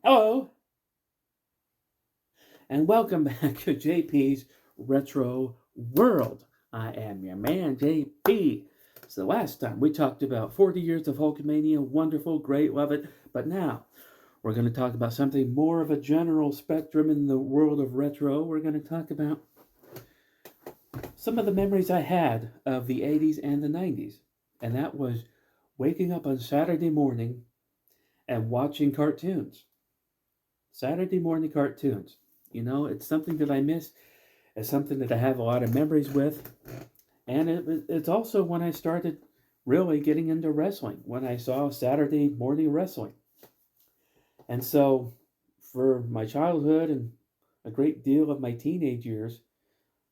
Hello, and welcome back to J.P.s Retro World. I am your man, J.P. So last time we talked about 40 years of Hulkamania, wonderful, great, love it. But now we're going to talk about something more of a general spectrum in the world of retro. We're going to talk about some of the memories I had of the 80s and the 90s. And that was waking up on Saturday morning and watching cartoons. Saturday morning cartoons. It's something that I miss. It's something that I have a lot of memories with. And it's also when I started really getting into wrestling, when I saw Saturday morning wrestling. And so, for my childhood and a great deal of my teenage years,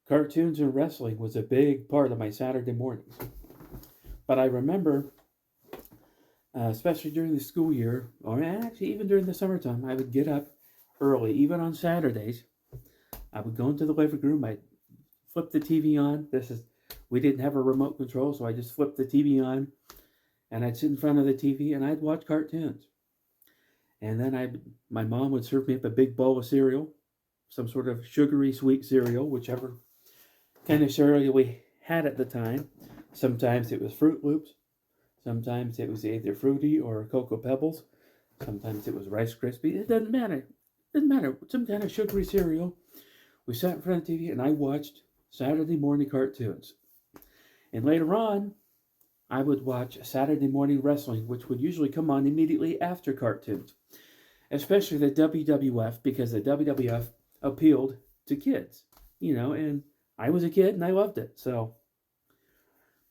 cartoons and wrestling was a big part of my Saturday mornings. But I remember, especially during the school year, or actually even during the summertime, I would get up early, even on Saturdays. I would go into the living room. I'd flip the TV on. We didn't have a remote control, so I just flipped the TV on, and I'd sit in front of the TV and I'd watch cartoons. And then my mom would serve me up a big bowl of cereal, some sort of sugary sweet cereal, whichever kind of cereal we had at the time. Sometimes it was Fruit Loops. Sometimes it was either Fruity or Cocoa Pebbles. Sometimes it was Rice Krispies. It doesn't matter. It doesn't matter. Some kind of sugary cereal. We sat in front of the TV and I watched Saturday morning cartoons. And later on, I would watch Saturday morning wrestling, which would usually come on immediately after cartoons, especially the WWF, because the WWF appealed to kids, and I was a kid and I loved it. So,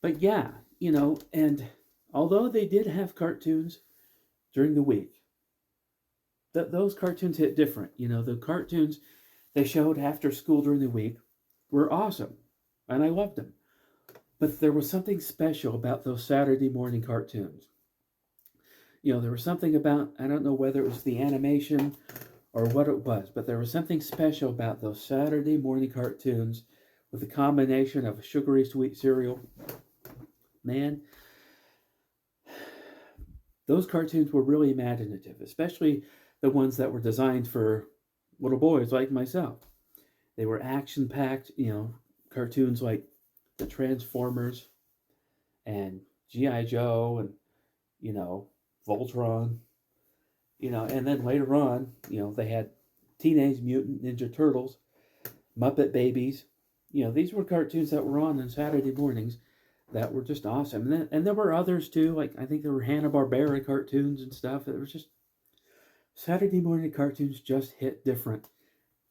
but yeah, and although they did have cartoons during the week, those cartoons hit different. The cartoons they showed after school during the week were awesome, and I loved them. But there was something special about those Saturday morning cartoons. There was something about, I don't know whether it was the animation or what it was, but there was something special about those Saturday morning cartoons with a combination of sugary sweet cereal. Man, those cartoons were really imaginative, especially the ones that were designed for little boys like myself. They were action packed, cartoons like the Transformers and G.I. Joe and, you know, Voltron, and then later on, they had Teenage Mutant Ninja Turtles, Muppet Babies. These were cartoons that were on Saturday mornings that were just awesome. And there were others too, like I think there were Hanna-Barbera cartoons and stuff. It was just Saturday morning cartoons just hit different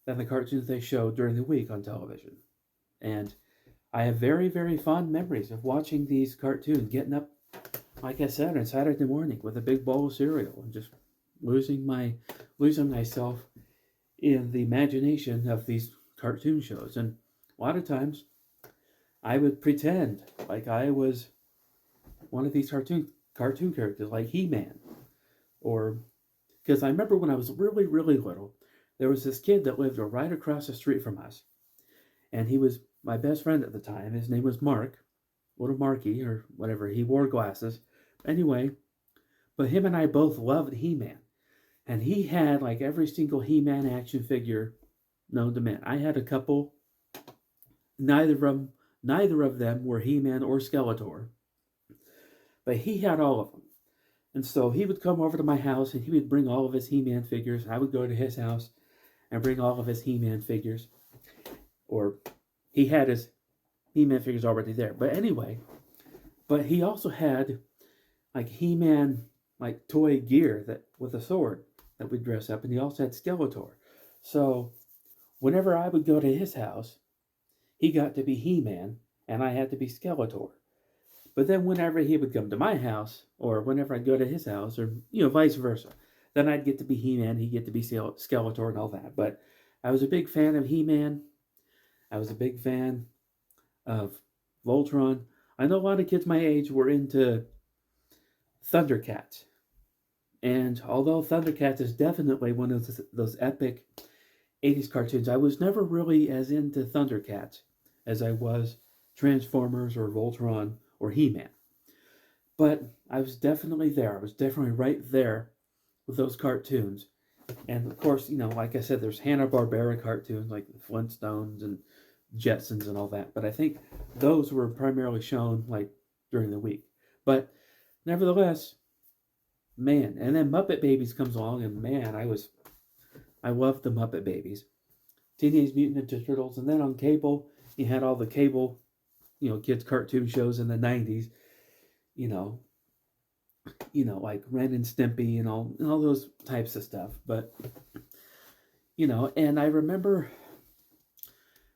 than the cartoons they showed during the week on television. And I have very, very fond memories of watching these cartoons, getting up, like I said, on Saturday morning with a big bowl of cereal and just losing myself in the imagination of these cartoon shows. And a lot of times I would pretend like I was one of these cartoon characters, like He-Man, or because I remember when I was really, really little, there was this kid that lived right across the street from us, and he was my best friend at the time. His name was Mark, little Marky, or whatever. He wore glasses. Anyway, but him and I both loved He-Man. And he had like every single He-Man action figure known to man. I had a couple. Neither of them were He-Man or Skeletor, but he had all of them. And so he would come over to my house and he would bring all of his He-Man figures. I would go to his house and bring all of his He-Man figures. Or he had his He-Man figures already there. But anyway, but he also had like He-Man like toy gear that with a sword that would dress up, and he also had Skeletor. So whenever I would go to his house, he got to be He-Man and I had to be Skeletor. But then whenever he would come to my house, or whenever I'd go to his house, or vice versa, then I'd get to be He-Man, he'd get to be Skeletor and all that. But I was a big fan of He-Man. I was a big fan of Voltron. I know a lot of kids my age were into Thundercats. And although Thundercats is definitely one of those epic 80s cartoons, I was never really as into Thundercats as I was Transformers or Voltron or He-Man. But I was definitely there. I was definitely right there with those cartoons. And of course, like I said, there's Hanna-Barbera cartoons like the Flintstones and Jetsons and all that. But I think those were primarily shown like during the week. But nevertheless, man, and then Muppet Babies comes along, and man, I loved the Muppet Babies, Teenage Mutant Ninja Turtles, and then on cable, you had all the cable, kids cartoon shows in the '90s, you know, like Ren and Stimpy and all those types of stuff. But and I remember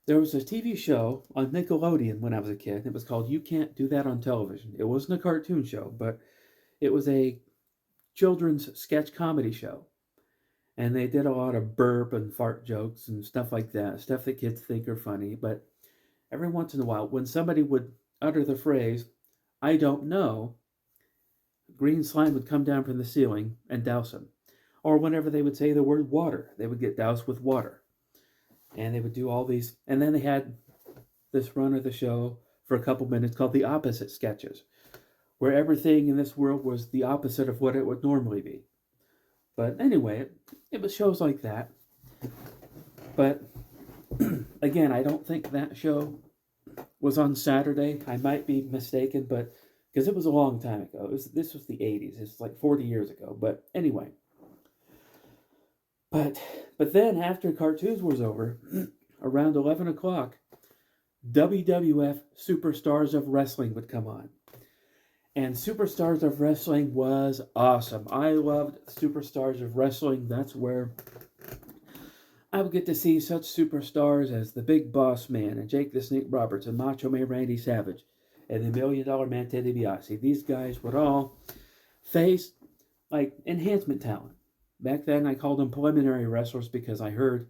there was a TV show on Nickelodeon when I was a kid. It was called You Can't Do That on Television. It wasn't a cartoon show, but it was a children's sketch comedy show. And they did a lot of burp and fart jokes and stuff like that, stuff that kids think are funny. But every once in a while, when somebody would utter the phrase, I don't know, green slime would come down from the ceiling and douse them. Or whenever they would say the word water, they would get doused with water. And they would do all these. And then they had this run of the show for a couple minutes called the opposite sketches, where everything in this world was the opposite of what it would normally be. But anyway, it was shows like that. But again, I don't think that show was on Saturday. I might be mistaken, but because it was a long time ago. This was the '80s. It's like 40 years ago. But anyway, but then after cartoons was over, around 11 o'clock, WWF Superstars of Wrestling would come on. And Superstars of Wrestling was awesome. I loved Superstars of Wrestling. That's where I would get to see such superstars as the Big Boss Man and Jake the Snake Roberts and Macho Man Randy Savage and the $1 Million Man Ted DiBiase. These guys would all face like enhancement talent. Back then I called them preliminary wrestlers because I heard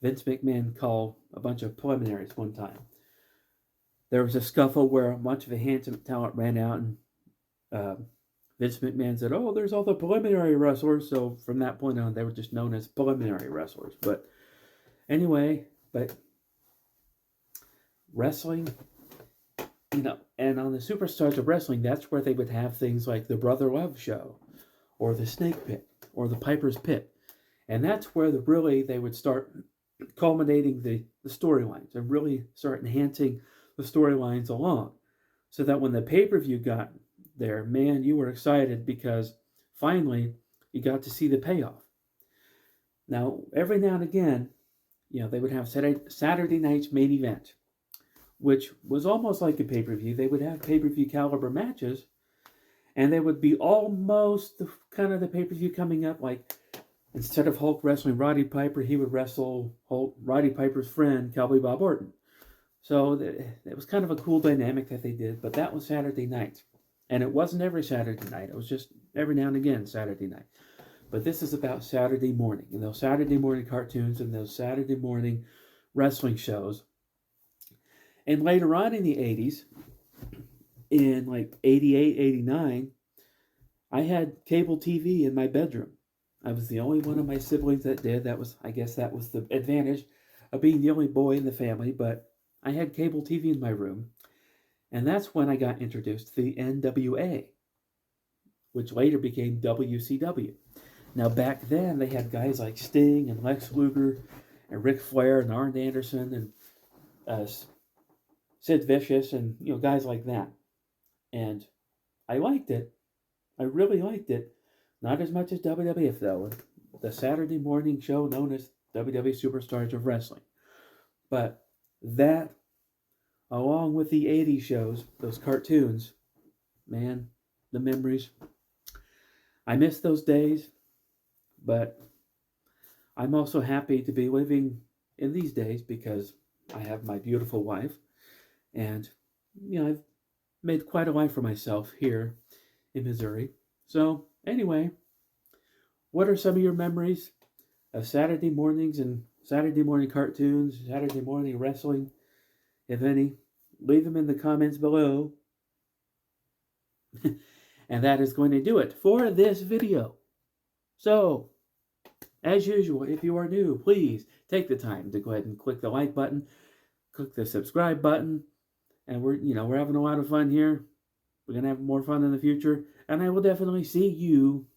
Vince McMahon call a bunch of preliminaries one time. There was a scuffle where a bunch of enhancement talent ran out and Vince McMahon said, "Oh, there's all the preliminary wrestlers." So from that point on, they were just known as preliminary wrestlers. But anyway, wrestling, and on the Superstars of Wrestling, that's where they would have things like the Brother Love Show, or the Snake Pit, or the Piper's Pit, and that's where they would start culminating the storylines and really start enhancing the storylines along, so that when the pay-per-view got there, man, you were excited because finally you got to see the payoff. Now, every now and again, they would have Saturday night's main event, which was almost like a pay-per-view. They would have pay-per-view caliber matches, and they would be almost the pay-per-view coming up. Like, instead of Hulk wrestling Roddy Piper, he would wrestle Roddy Piper's friend, Cowboy Bob Orton. So it was kind of a cool dynamic that they did, but that was Saturday night. And it wasn't every Saturday night. It was just every now and again Saturday night. But this is about Saturday morning. And those Saturday morning cartoons and those Saturday morning wrestling shows. And later on in the 80s, in like 88, 89, I had cable TV in my bedroom. I was the only one of my siblings that did. I guess that was the advantage of being the only boy in the family. But I had cable TV in my room. And that's when I got introduced to the NWA, which later became WCW. Now, back then, they had guys like Sting and Lex Luger and Ric Flair and Arn Anderson and Sid Vicious and, guys like that. And I liked it. I really liked it. Not as much as WWF, though. The Saturday morning show known as WWE Superstars of Wrestling. But that, along with the 80s shows, those cartoons, man, the memories. I miss those days, but I'm also happy to be living in these days because I have my beautiful wife, and I've made quite a life for myself here in Missouri. So anyway, what are some of your memories of Saturday mornings and Saturday morning cartoons, Saturday morning wrestling, if any? Leave them in the comments below. And that is going to do it for this video. So, as usual, if you are new, please take the time to go ahead and click the like button, click the subscribe button, and we're having a lot of fun here. We're going to have more fun in the future, and I will definitely see you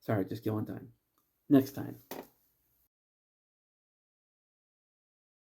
Sorry, just get one time. Next time.